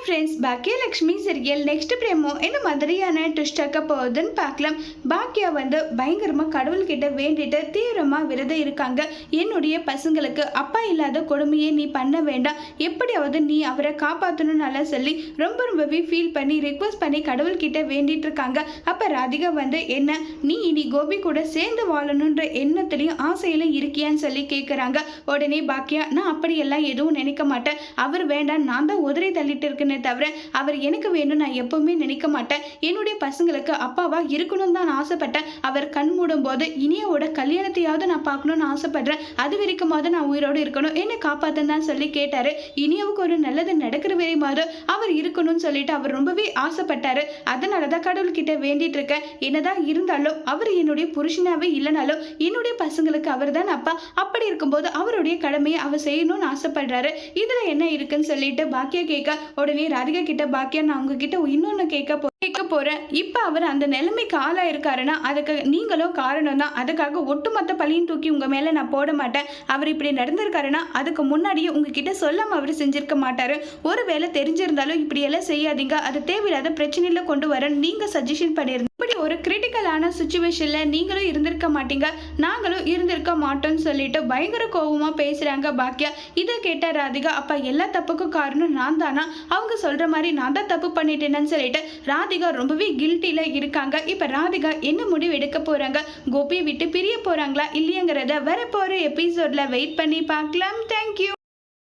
Friends, Bhagyalakshmi serial next promo என்ன மாதிரியான twist ஆக்க போகுதுன்னு பார்க்கலாம். பாக்கியா பயங்கரமா கடவுள்கிட்ட வேண்டிட்டு தீவிரமா விரதம் இருக்காங்க. என்னுடைய பசங்களுக்கு அப்பா இல்லாத கொடுமையை நீ பண்ண வேண்டாம், எப்படியாவது நீ அவரை காப்பாற்றணும்னால சொல்லி ரொம்பவே ஃபீல் பண்ணி ரிக்வஸ்ட் பண்ணி கடவுள்கிட்ட வேண்டிட்டு இருக்காங்க. அப்ப ராதிகா என்ன நீ இனி கோபி கூட சேர்ந்து வாழணுன்ற எண்ணத்திலையும் ஆசையிலும் இருக்கியான்னு சொல்லி கேட்குறாங்க. உடனே பாக்கியா, நான் அப்படியெல்லாம் எதுவும் நினைக்க மாட்டேன், அவர் வேண்டாம், நான் தான் உதறி தள்ளிட்டு இருக்குன்னு தவிர அவர் எனக்கு வேணும் நான் எப்பவுமே நினைக்க மாட்டேன். என்னுடைய பசங்களுக்கு அப்பாவா இருக்கணும்னு தான் நான் ஆசைப்பட்டேன். அவர் கண் மூடும் போது இனியாவோட கல்யாணத்தையாவது நான் பார்க்கணும்னு ஆசைப்படுறேன். அது வரைக்குமாவது நான் உயிரோடு இருக்கணும், என்ன காப்பாத்துன்னு தான் சொல்லி கேட்டாரு. இனியாவுக்கு ஒரு நல்லது நடக்கிற வரையுமாவது அவர் இருக்கணும்னு சொல்லிட்டு அவர் ரொம்பவே ஆசைப்பட்டாரு. அதனாலதான் கடவுள்கிட்ட வேண்டிட்டு இருக்கேன். என்னதான் இருந்தாலும் அவர் என்னுடைய புருஷனாவே இல்லைனாலும் என்னுடைய பசங்களுக்கு அவர் தான் அப்பா. அப்படி இருக்கும்போது அவருடைய கடமையை அவர் செய்யணும்னு ஆசைப்படுறாரு. இதுல என்ன இருக்குன்னு சொல்லிட்டு பாக்கியா கேட்க, உடனே ராதிகா கிட்ட பாக்கியா, நான் உங்ககிட்ட இன்னொன்னு கேட்க போறேன். இப்ப அவர் அந்த நிலைமைக்கு ஆளாயிருக்காருன்னா அதுக்கு நீங்களும் காரணம் தான். அதுக்காக ஒட்டுமொத்த பழியும் தூக்கி உங்க மேல நான் போட மாட்டேன். அவர் இப்படி நடந்திருக்காருன்னா அதுக்கு முன்னாடியே உங்ககிட்ட சொல்லாம அவர் செஞ்சிருக்க மாட்டாரு. ஒருவேளை தெரிஞ்சிருந்தாலும் இப்படி எல்லாம் செய்யாதீங்க, அது தேவையில்லாத பிரச்சனையில கொண்டு வர நீங்க சஜஷன் பண்ணிருந்தீங்க. இப்படி ஒரு கிரிட்டிக்கலான சுச்சுவேஷன்ல நீங்களும் இருந்திருக்க மாட்டீங்க, நாங்களும் இருந்திருக்க மாட்டோம்னு சொல்லிட்டு பயங்கர கோபமா பேசுறாங்க பாக்கியா. இதை கேட்ட ராதிகா, அப்ப எல்லா தப்புக்கும் காரணம் நான் தானா, அவங்க சொல்ற மாதிரி நான் தான் தப்பு பண்ணிட்டேன்னு சொல்லிட்டு ராதிகா ரொம்பவே கில்ட்டில இருக்காங்க. இப்ப ராதிகா என்ன முடிவு எடுக்க போறாங்க, கோபியை விட்டு பிரிய போறாங்களா இல்லையங்கிறத வரப்போற எபிசோட்ல வெயிட் பண்ணி பார்க்கலாம். தேங்க்யூ.